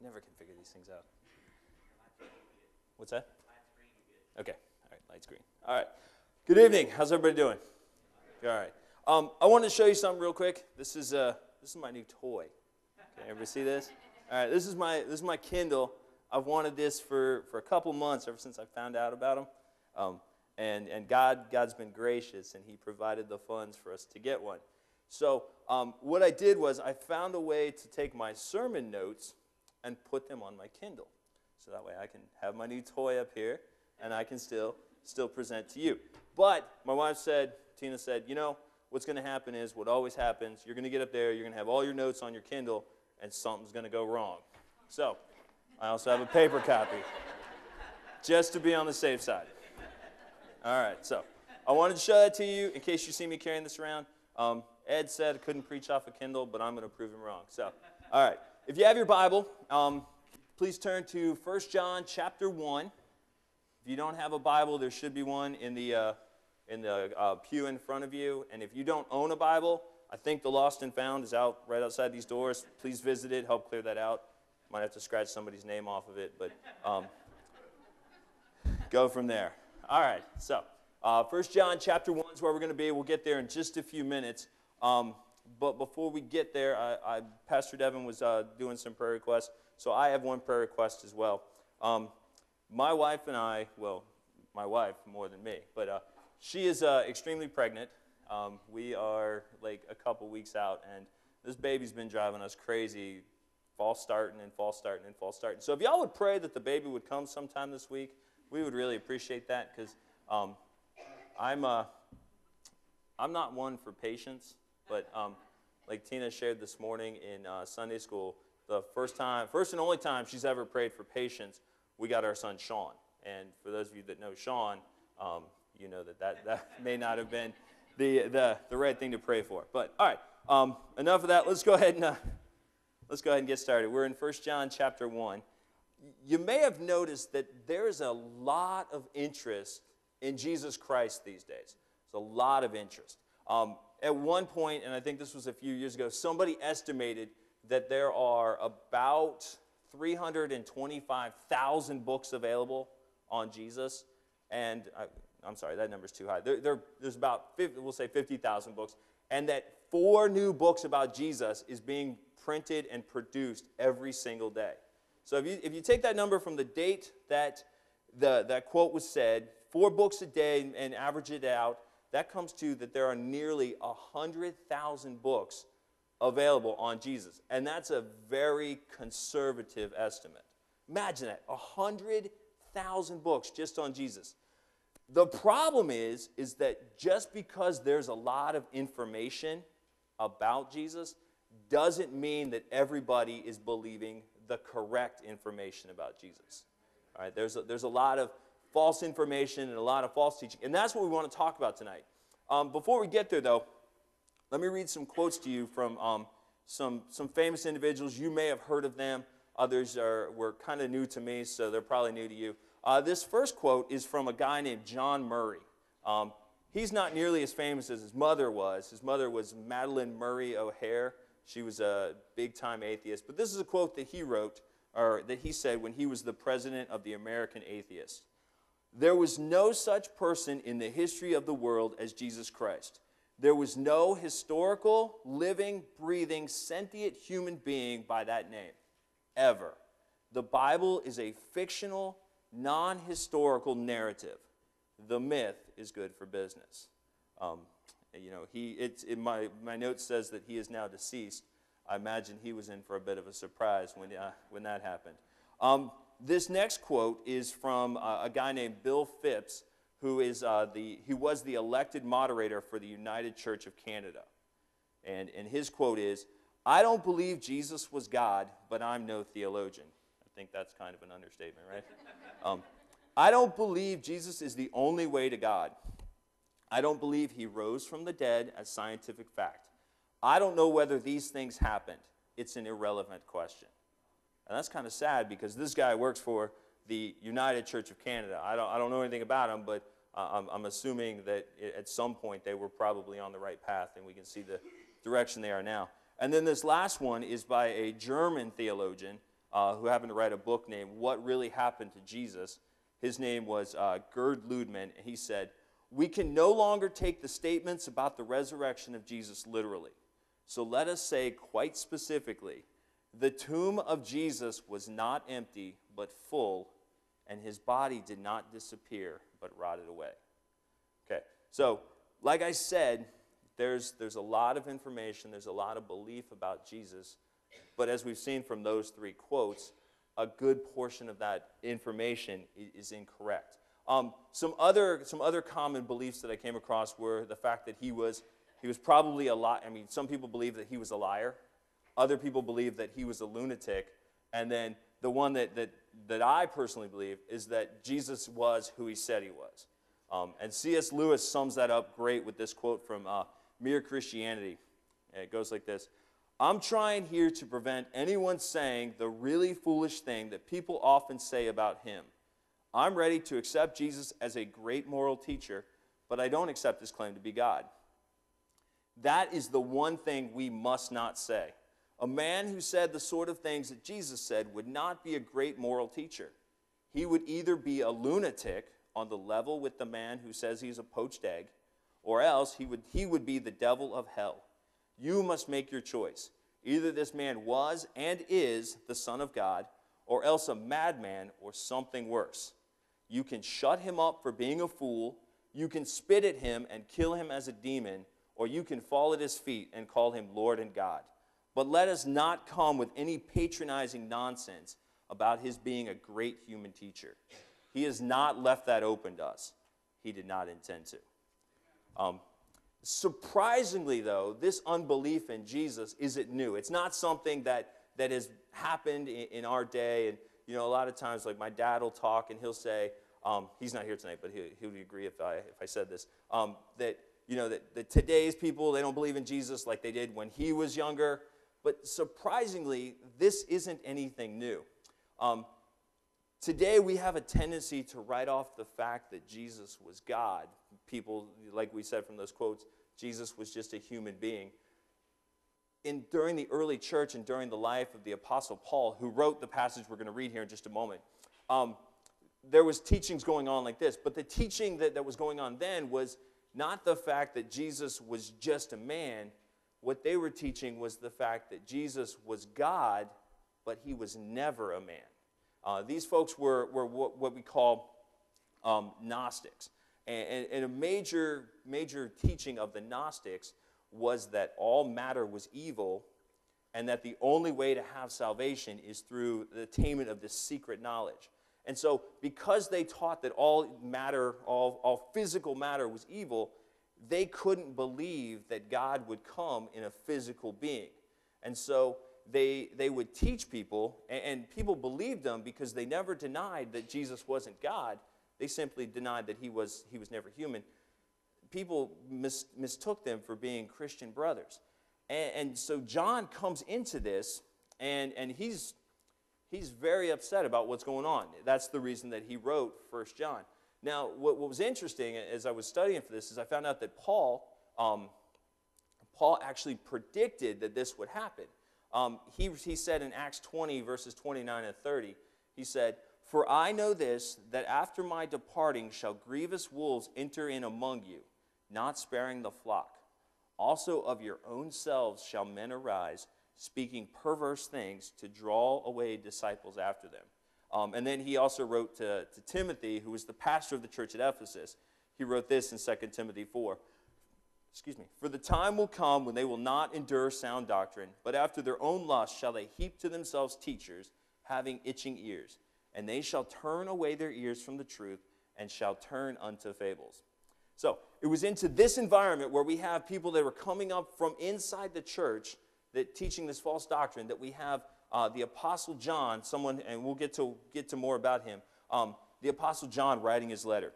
Never can figure these things out. What's that? Okay. All right. Light's green. All right. Good evening. How's everybody doing? All right. I wanted to show you something real quick. This is my new toy. Okay, everybody see this? All right. This is my Kindle. I've wanted this for a couple months, ever since I found out about them. And God's been gracious, and He provided the funds for us to get one. So what I did was I found a way to take my sermon notes and put them on my Kindle. So that way I can have my new toy up here, and I can still present to you. But my wife Tina said, you know, what's going to happen is what always happens. You're going to get up there, you're going to have all your notes on your Kindle, and something's going to go wrong. So I also have a paper copy, just to be on the safe side. All right, so I wanted to show that to you in case you see me carrying this around. Ed said I couldn't preach off a Kindle, but I'm going to prove him wrong. So, all right, if you have your Bible, please turn to First John chapter 1. If you don't have a Bible, there should be one in the pew in front of you. And if you don't own a Bible, I think the Lost and Found is out right outside these doors. Please visit it, help clear that out. Might have to scratch somebody's name off of it, but go from there. All right, so First John chapter 1 is where we're going to be. We'll get there in just a few minutes. But before we get there, Pastor Devin was doing some prayer requests, so I have one prayer request as well. My wife and I, well, my wife more than me, but she is extremely pregnant. We are like a couple weeks out, and this baby's been driving us crazy, false starting. So if y'all would pray that the baby would come sometime this week, we would really appreciate that, because I'm not one for patience, but like Tina shared this morning in Sunday school, the first and only time she's ever prayed for patience, we got our son Sean. And for those of you that know Sean, you know that may not have been the right thing to pray for. But all right, enough of that. Let's go ahead and get started. We're in 1 John chapter 1. You may have noticed that there's a lot of interest in Jesus Christ these days. There's a lot of interest. At one point, and I think this was a few years ago, somebody estimated that there are about 325,000 books available on Jesus. And I'm sorry, that number's too high. There's about, we'll say 50,000 books. And that 4 new books about Jesus is being printed and produced every single day. So if you take that number from the date that that quote was said, 4 books a day, and average it out, that comes to that there are nearly 100,000 books available on Jesus. And that's a very conservative estimate. Imagine that, 100,000 books just on Jesus. The problem is that just because there's a lot of information about Jesus doesn't mean that everybody is believing the correct information about Jesus. All right, there's a lot of false information and a lot of false teaching, and that's what we want to talk about tonight. Before we get there, though, let me read some quotes to you from some famous individuals. You may have heard of them. Others were kind of new to me, so they're probably new to you. This first quote is from a guy named John Murray. He's not nearly as famous as his mother was. His mother was Madeline Murray O'Hare. She was a big-time atheist. But this is a quote that he wrote, or that he said when he was the president of the American Atheists. There was no such person in the history of the world as Jesus Christ. There was no historical, living, breathing, sentient human being by that name, ever. The Bible is a fictional, non-historical narrative. The myth is good for business. My note says that he is now deceased. I imagine he was in for a bit of a surprise when that happened. This next quote is from a guy named Bill Phipps, who was the elected moderator for the United Church of Canada. And his quote is, "I don't believe Jesus was God, but I'm no theologian." I think that's kind of an understatement, right? I don't believe Jesus is the only way to God. I don't believe he rose from the dead as scientific fact. I don't know whether these things happened. It's an irrelevant question. And that's kind of sad, because this guy works for the United Church of Canada. I don't know anything about him, but I'm assuming that at some point they were probably on the right path, and we can see the direction they are now. And then this last one is by a German theologian who happened to write a book named What Really Happened to Jesus. His name was Gerd Ludman, and he said, "We can no longer take the statements about the resurrection of Jesus literally. So let us say quite specifically, the tomb of Jesus was not empty, but full, and his body did not disappear, but rotted away." Okay, so like I said, there's a lot of information, there's a lot of belief about Jesus, but as we've seen from those three quotes, a good portion of that information is incorrect. Some other common beliefs that I came across were the fact that he was probably a liar. I mean, some people believe that he was a liar. Other people believe that he was a lunatic. And then the one that I personally believe is that Jesus was who he said he was. And C.S. Lewis sums that up great with this quote from Mere Christianity. And it goes like this: "I'm trying here to prevent anyone saying the really foolish thing that people often say about him. I'm ready to accept Jesus as a great moral teacher, but I don't accept his claim to be God." That is the one thing we must not say. A man who said the sort of things that Jesus said would not be a great moral teacher. He would either be a lunatic on the level with the man who says he's a poached egg, or else he would be the devil of hell. You must make your choice. Either this man was and is the Son of God, or else a madman or something worse. You can shut him up for being a fool, you can spit at him and kill him as a demon, or you can fall at his feet and call him Lord and God. But let us not come with any patronizing nonsense about his being a great human teacher. He has not left that open to us. He did not intend to. Surprisingly, though, this unbelief in Jesus isn't new. It's not something that has happened in our day. And, you know, a lot of times, like, my dad will talk and he'll say, he's not here tonight, but he would agree if I said this, that today's people, they don't believe in Jesus like they did when he was younger. But surprisingly, this isn't anything new. Today, we have a tendency to write off the fact that Jesus was God. People, like we said from those quotes, Jesus was just a human being. During the early church and during the life of the Apostle Paul, who wrote the passage we're going to read here in just a moment, there was teachings going on like this. But the teaching that was going on then was not the fact that Jesus was just a man. What they were teaching was the fact that Jesus was God, but he was never a man. These folks were what we call Gnostics. And a major teaching of the Gnostics was that all matter was evil, and that the only way to have salvation is through the attainment of this secret knowledge. And so, because they taught that all matter, all physical matter was evil, they couldn't believe that God would come in a physical being. And so they would teach people, and people believed them because they never denied that Jesus wasn't God. They simply denied that he was never human. People mistook them for being Christian brothers. And so John comes into this, and he's very upset about what's going on. That's the reason that he wrote First John. Now, what was interesting as I was studying for this is I found out that Paul actually predicted that this would happen. He said in Acts 20, verses 29 and 30, he said, "For I know this, that after my departing shall grievous wolves enter in among you, not sparing the flock. Also of your own selves shall men arise, speaking perverse things to draw away disciples after them." And then he also wrote to Timothy, who was the pastor of the church at Ephesus. He wrote this in 2 Timothy 4. "For the time will come when they will not endure sound doctrine, but after their own lust shall they heap to themselves teachers, having itching ears. And they shall turn away their ears from the truth, and shall turn unto fables." So it was into this environment where we have people that were coming up from inside the church that teaching this false doctrine, that we have the Apostle John, and we'll get to more about him, the Apostle John writing his letter.